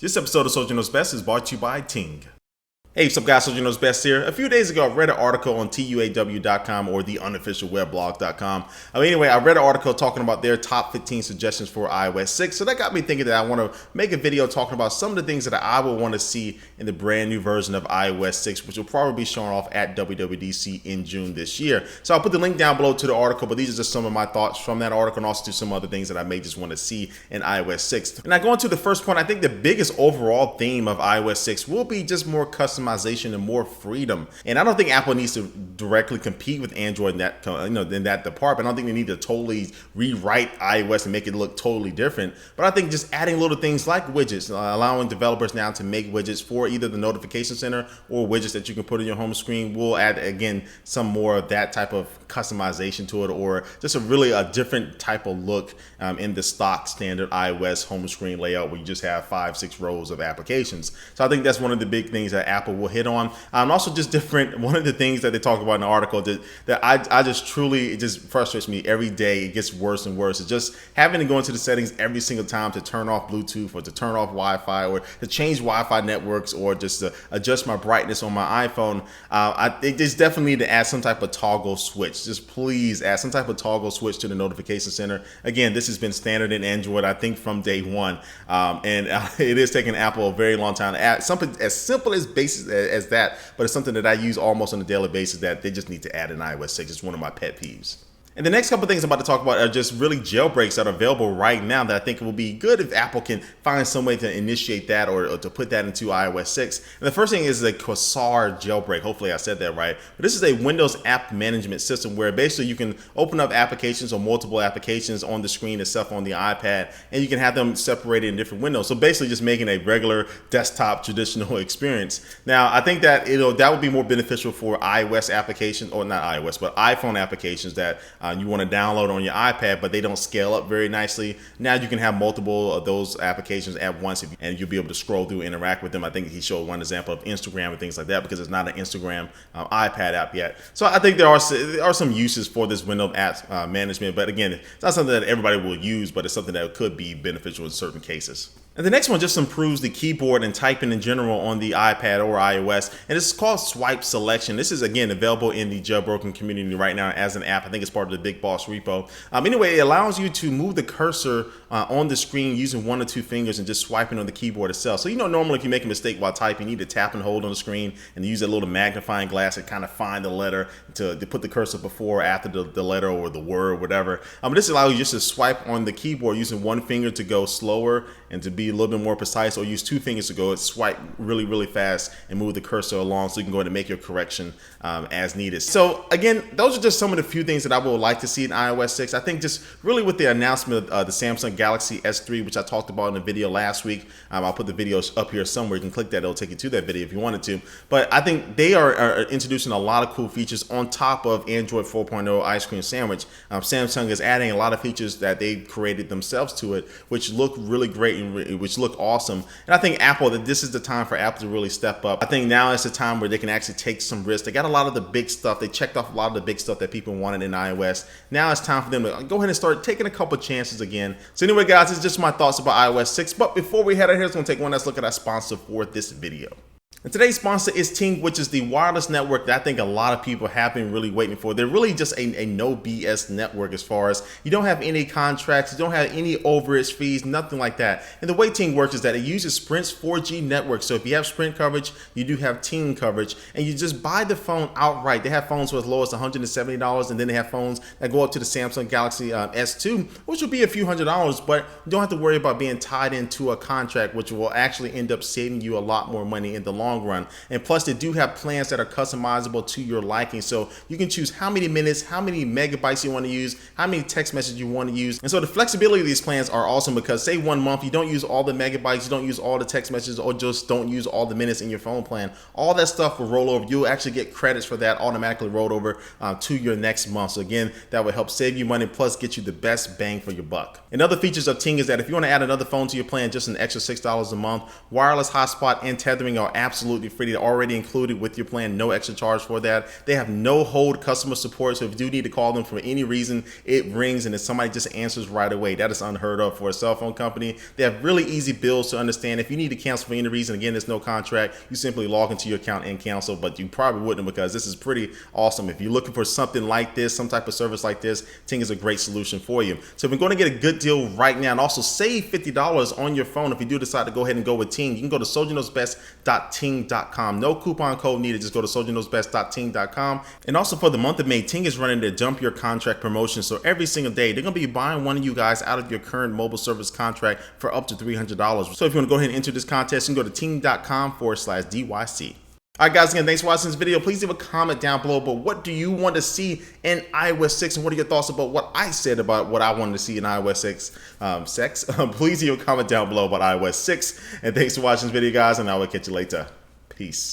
This episode of Soldier Knows Best is brought to you by Ting. Hey, what's up guys, Soldier Knows Best here. A few days ago, I read an article on tuaw.com or the unofficialweblog.com. Anyway, I read an article talking about their top 15 suggestions for iOS 6. So that got me thinking that I want to make a video talking about some of the things that I would want to see in the brand new version of iOS 6, which will probably be shown off at WWDC in June this year. So I'll put the link down below to the article, but these are just some of my thoughts from that article and also to some other things that I may just want to see in iOS 6. And I go into the first point, I think the biggest overall theme of iOS 6 will be just more customization and more freedom. And I don't think Apple needs to directly compete with Android in that department. I don't think they need to totally rewrite iOS and make it look totally different. But I think just adding little things like widgets, allowing developers now to make widgets for either the notification center or widgets that you can put in your home screen will add, again, some more of that type of customization to it, or just a different type of look in the stock standard iOS home screen layout where you just have 5-6 rows of applications. So I think that's one of the big things that Apple will hit on. And also just different, one of the things that they talk about in the article that I just truly, it just frustrates me every day. It gets worse and worse. It's just having to go into the settings every single time to turn off Bluetooth or to turn off Wi-Fi or to change Wi-Fi networks or just to adjust my brightness on my iPhone. They just definitely need to add some type of toggle switch. Just please add some type of toggle switch to the notification center. Again, this has been standard in Android, I think, from day one. And it is taking Apple a very long time to add something as simple as basic as that, but it's something that I use almost on a daily basis that they just need to add in iOS 6. It's one of my pet peeves. And the next couple of things I'm about to talk about are just really jailbreaks that are available right now that I think it will be good if Apple can find some way to initiate that or to put that into iOS 6. And the first thing is the Quasar jailbreak. Hopefully I said that right. But this is a Windows app management system where basically you can open up applications or multiple applications on the screen itself on the iPad, and you can have them separated in different windows. So basically just making a regular desktop traditional experience. Now I think that that would be more beneficial for iOS applications, or not iOS, but iPhone applications that you want to download on your iPad, but they don't scale up very nicely. Now you can have multiple of those applications at once, and you'll be able to scroll through, interact with them. I think he showed one example of Instagram and things like that because it's not an Instagram iPad app yet. So I think there are some uses for this Windows app management, but again, it's not something that everybody will use, but it's something that could be beneficial in certain cases. And the next one just improves the keyboard and typing in general on the iPad or iOS, and it's called Swipe Selection. This is, again, available in the jailbroken community right now as an app. I think it's part of the Big Boss repo. Anyway, it allows you to move the cursor on the screen using 1 or 2 fingers and just swiping on the keyboard itself. So normally if you make a mistake while typing, you need to tap and hold on the screen and use that little magnifying glass to kind of find the letter to put the cursor before or after the letter or the word or whatever. This allows you just to swipe on the keyboard using 1 finger to go slower and to be a little bit more precise, or use 2 fingers to go swipe really, really fast and move the cursor along so you can go ahead and make your correction as needed. So again, those are just some of the few things that I would like to see in iOS 6. I think just really with the announcement of the Samsung Galaxy S3, which I talked about in the video last week, I'll put the videos up here somewhere. You can click that, it'll take you to that video if you wanted to. But I think they are introducing a lot of cool features on top of Android 4.0 Ice Cream Sandwich. Samsung is adding a lot of features that they created themselves to it, which look really great and which look awesome. And I think that this is the time for Apple to really step up. I think now is the time where they can actually take some risks. They got a lot of the big stuff. They checked off a lot of the big stuff that people wanted in iOS. Now it's time for them to go ahead and start taking a couple chances again. So anyway, guys, this is just my thoughts about iOS 6. But before we head out here, let's take one last look at our sponsor for this video. And today's sponsor is Ting, which is the wireless network that I think a lot of people have been really waiting for. They're really just a no BS network as far as you don't have any contracts, you don't have any overage fees, nothing like that. And the way Ting works is that it uses Sprint's 4G network. So if you have Sprint coverage, you do have Ting coverage, and you just buy the phone outright. They have phones for as low as $170, and then they have phones that go up to the Samsung Galaxy S2, which will be a few $100s, but you don't have to worry about being tied into a contract, which will actually end up saving you a lot more money in the long run. And plus, they do have plans that are customizable to your liking, so you can choose how many minutes, how many megabytes you want to use, how many text messages you want to use. And so the flexibility of these plans are awesome because say 1 month you don't use all the megabytes, you don't use all the text messages, or just don't use all the minutes in your phone plan, all that stuff will roll over. You'll actually get credits for that automatically rolled over to your next month. So again, that will help save you money plus get you the best bang for your buck. And other features of Ting is that if you want to add another phone to your plan, just an extra $6 a month, wireless hotspot and tethering are absolutely absolutely free. They're already included with your plan, no extra charge for that. They have no hold customer support, so if you do need to call them for any reason, it rings and then somebody just answers right away. That is unheard of for a cell phone company. They have really easy bills to understand. If you need to cancel for any reason, again, there's no contract. You simply log into your account and cancel, but you probably wouldn't, because this is pretty awesome. If you're looking for something like this, some type of service like this, Ting is a great solution for you. So if you're going to get a good deal right now and also save $50 on your phone, if you do decide to go ahead and go with Ting, you can go to SoldierKnowsBest.ting.com. No coupon code needed. Just go to SoldierKnowsBest.ting.com. And also for the month of May, Ting is running their Jump Your Contract promotion. So every single day, they're going to be buying one of you guys out of your current mobile service contract for up to $300. So if you want to go ahead and enter this contest, you can go to ting.com/DYC. All right, guys, again, thanks for watching this video. Please leave a comment down below, but what do you want to see in iOS 6, and what are your thoughts about what I said about what I wanted to see in iOS 6? Please leave a comment down below about iOS 6, and thanks for watching this video, guys, and I will catch you later. Peace.